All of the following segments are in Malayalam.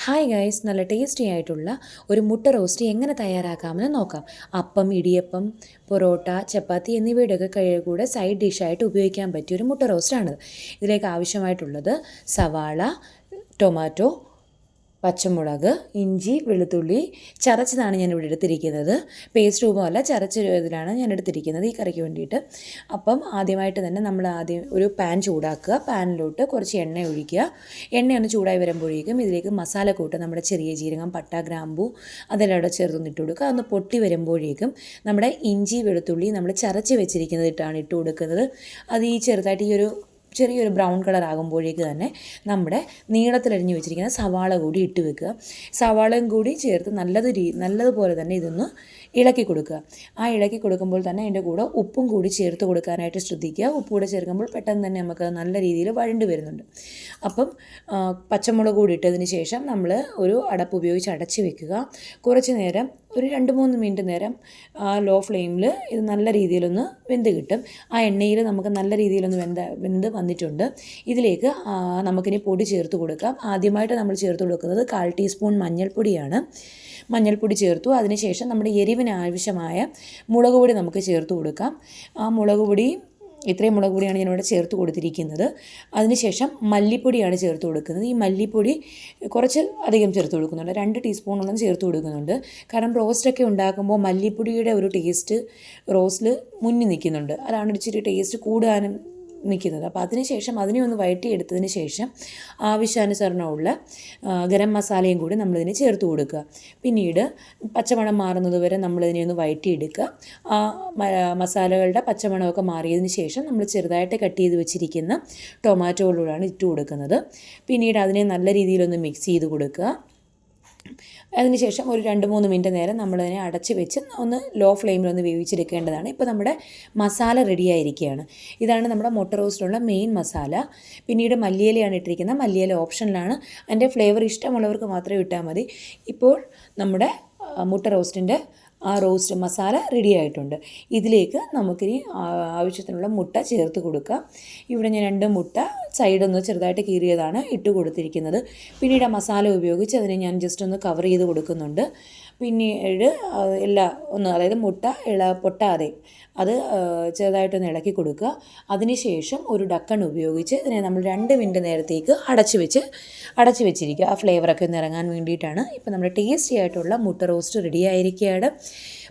ഹായ് ഗൈസ്, നല്ല ടേസ്റ്റി ആയിട്ടുള്ള ഒരു മുട്ട റോസ്റ്റ് എങ്ങനെ തയ്യാറാക്കാമെന്ന് നോക്കാം. അപ്പം, ഇടിയപ്പം, പൊറോട്ട, ചപ്പാത്തി എന്നിവയുടെയൊക്കെ കൂടെ സൈഡ് ഡിഷായിട്ട് ഉപയോഗിക്കാൻ പറ്റിയ ഒരു മുട്ട റോസ്റ്റാണിത്. ഇതിലേക്ക് ആവശ്യമായിട്ടുള്ളത് സവാള, ടൊമാറ്റോ, പച്ചമുളക്, ഇഞ്ചി, വെളുത്തുള്ളി ചതച്ചതാണ് ഞാനിവിടെ എടുത്തിരിക്കുന്നത്. പേസ്റ്റ് രൂപമല്ല, ചതച്ച ഇതിലാണ് ഞാൻ എടുത്തിരിക്കുന്നത് ഈ കറിക്ക് വേണ്ടിയിട്ട്. അപ്പം ആദ്യമായിട്ട് തന്നെ നമ്മൾ ഒരു പാൻ ചൂടാക്കുക. പാനിലോട്ട് കുറച്ച് എണ്ണ ഒഴിക്കുക. എണ്ണ ഒന്ന് ചൂടായി വരുമ്പോഴേക്കും ഇതിലേക്ക് മസാലക്കൂട്ട്, നമ്മുടെ ചെറിയ ജീരകം, പട്ട, ഗ്രാമ്പൂ അതെല്ലാം ഇവിടെ ചേർത്തൊന്ന് ഇട്ട് കൊടുക്കുക. അതൊന്ന് പൊട്ടി വരുമ്പോഴേക്കും നമ്മുടെ ഇഞ്ചി, വെളുത്തുള്ളി നമ്മൾ ചതച്ച് വെച്ചിരിക്കുന്നതിട്ടാണ് ഇട്ട് കൊടുക്കുന്നത്. അത് ചെറുതായിട്ട് ചെറിയൊരു ബ്രൗൺ കളർ ആകുമ്പോഴേക്ക് തന്നെ നമ്മുടെ നീളത്തിലരിഞ്ഞ് വെച്ചിരിക്കുന്ന സവാള കൂടി ഇട്ട് വെക്കുക. സവാളയും കൂടി ചേർത്ത് നല്ലതുപോലെ തന്നെ ഇതൊന്ന് ഇളക്കി കൊടുക്കുക. ആ ഇളക്കി കൊടുക്കുമ്പോൾ തന്നെ അതിൻ്റെ കൂടെ ഉപ്പും കൂടി ചേർത്ത് കൊടുക്കാനായിട്ട് ശ്രദ്ധിക്കുക. ഉപ്പ് കൂടെ ചേർക്കുമ്പോൾ പെട്ടെന്ന് തന്നെ നമുക്ക് നല്ല രീതിയിൽ വഴണ്ട് വരുന്നുണ്ട്. അപ്പം പച്ചമുളക് കൂടി ഇട്ടതിന് ശേഷം നമ്മൾ ഒരു അടപ്പ് ഉപയോഗിച്ച് അടച്ച് വെക്കുക. കുറച്ച് നേരം, ഒരു 2-3 മിനിറ്റ് നേരം ലോ ഫ്ലെയിമിൽ ഇത് നല്ല രീതിയിലൊന്ന് വെന്ത് കിട്ടും. ആ എണ്ണയിൽ നമുക്ക് നല്ല രീതിയിലൊന്ന് വെന്ത് വന്നിട്ടുണ്ട്. ഇതിലേക്ക് നമുക്കിനി പൊടി ചേർത്ത് കൊടുക്കാം. ആദ്യമായിട്ട് നമ്മൾ ചേർത്ത് കൊടുക്കുന്നത് 1/4 ടീസ്പൂൺ മഞ്ഞൾപ്പൊടിയാണ്. മഞ്ഞൾപ്പൊടി ചേർത്തു. അതിനുശേഷം നമ്മുടെ എരിവിന് ആവശ്യമായ മുളക് പൊടി നമുക്ക് ചേർത്ത് കൊടുക്കാം. ആ മുളക് പൊടി, ഇത്രയും മുളക് പൊടിയാണ് ഞാനിവിടെ ചേർത്ത് കൊടുത്തിരിക്കുന്നത്. അതിനുശേഷം മല്ലിപ്പൊടിയാണ് ചേർത്ത് കൊടുക്കുന്നത്. ഈ മല്ലിപ്പൊടി കുറച്ച് അധികം ചേർത്ത് കൊടുക്കുന്നുണ്ട്, 2 ടീസ്പൂണോളം ചേർത്ത് കൊടുക്കുന്നുണ്ട്. കാരണം റോസ്റ്റൊക്കെ ഉണ്ടാക്കുമ്പോൾ മല്ലിപ്പൊടിയുടെ ഒരു ടേസ്റ്റ് റോസ്റ്റിൽ മുന്നിൽ നിൽക്കുന്നുണ്ട്. അതാണ് ഇച്ചിരി ടേസ്റ്റ് കൂടാനും നിൽക്കുന്നത്. അപ്പോൾ അതിനുശേഷം അതിനെ ഒന്ന് വഴറ്റിയെടുത്തതിന് ശേഷം ആവശ്യാനുസരണമുള്ള ഗരം മസാലയും കൂടി നമ്മളിതിന് ചേർത്ത് കൊടുക്കുക. പിന്നീട് പച്ചമണം മാറുന്നത് വരെ നമ്മളിതിനെ ഒന്ന് വഴറ്റിയെടുക്കുക. ആ മസാലകളുടെ പച്ചമണമൊക്കെ മാറിയതിന് ശേഷം നമ്മൾ ചെറുതായിട്ട് കട്ട് ചെയ്ത് വെച്ചിരിക്കുന്ന ടൊമാറ്റോയിലൂടെയാണ് ഇട്ട് കൊടുക്കുന്നത്. പിന്നീട് അതിനെ നല്ല രീതിയിലൊന്ന് മിക്സ് ചെയ്ത് കൊടുക്കുക. അതിനുശേഷം ഒരു 2-3 മിനിറ്റ് നേരം നമ്മളതിനെ അടച്ച് വെച്ച് ഒന്ന് ലോ ഫ്ലെയിമിലൊന്ന് വേവിച്ചെടുക്കേണ്ടതാണ്. ഇപ്പോൾ നമ്മുടെ മസാല റെഡിയായിരിക്കുകയാണ്. ഇതാണ് നമ്മുടെ മുട്ട റോസ്റ്റിലുള്ള മെയിൻ മസാല. പിന്നീട് മല്ലിയിലയാണ് ഇട്ടിരിക്കുന്നത്. മല്ലിയില ഓപ്ഷനിലാണ്, അതിൻ്റെ ഫ്ലേവർ ഇഷ്ടമുള്ളവർക്ക് മാത്രമേ ഇട്ടാൽ മതി. ഇപ്പോൾ നമ്മുടെ മുട്ട റോസ്റ്റിൻ്റെ ആ റോസ്റ്റ് മസാല റെഡി ആയിട്ടുണ്ട്. ഇതിലേക്ക് നമുക്കിനി ആവശ്യത്തിനുള്ള മുട്ട ചേർത്ത് കൊടുക്കാം. ഇവിടെ ഞാൻ 2 മുട്ട സൈഡൊന്ന് ചെറുതായിട്ട് കീറിയതാണ് ഇട്ട് കൊടുത്തിരിക്കുന്നത്. പിന്നീട് ആ മസാല ഉപയോഗിച്ച് അതിനെ ഞാൻ ജസ്റ്റ് ഒന്ന് കവർ ചെയ്ത് കൊടുക്കുന്നുണ്ട്. പിന്നീട് അതായത് മുട്ട പൊട്ടാതെ അത് ചെറുതായിട്ടൊന്ന് ഇളക്കി കൊടുക്കുക. അതിനുശേഷം ഒരു ഡക്കൺ ഉപയോഗിച്ച് ഇതിനെ നമ്മൾ 2 മിനിറ്റ് നേരത്തേക്ക് അടച്ച് വെച്ചിരിക്കുക. ആ ഫ്ലേവറൊക്കെ ഒന്ന് ഇറങ്ങാൻ വേണ്ടിയിട്ടാണ്. ഇപ്പോൾ നമ്മുടെ ടേസ്റ്റി ആയിട്ടുള്ള മുട്ട റോസ്റ്റ് റെഡി ആയിരിക്കുകയാണ്.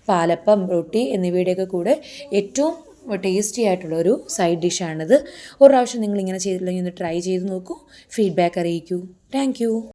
പാലപ്പം, റൊട്ടി എന്നിവയുടെയൊക്കെ കൂടെ ഏറ്റവും ടേസ്റ്റി ആയിട്ടുള്ള ഒരു സൈഡ് ഡിഷാണിത്. ഒരു പ്രാവശ്യം നിങ്ങളിങ്ങനെ ചെയ്തില്ലെങ്കിൽ ഒന്ന് ട്രൈ ചെയ്ത് നോക്കൂ. ഫീഡ്ബാക്ക് അറിയിക്കൂ. താങ്ക്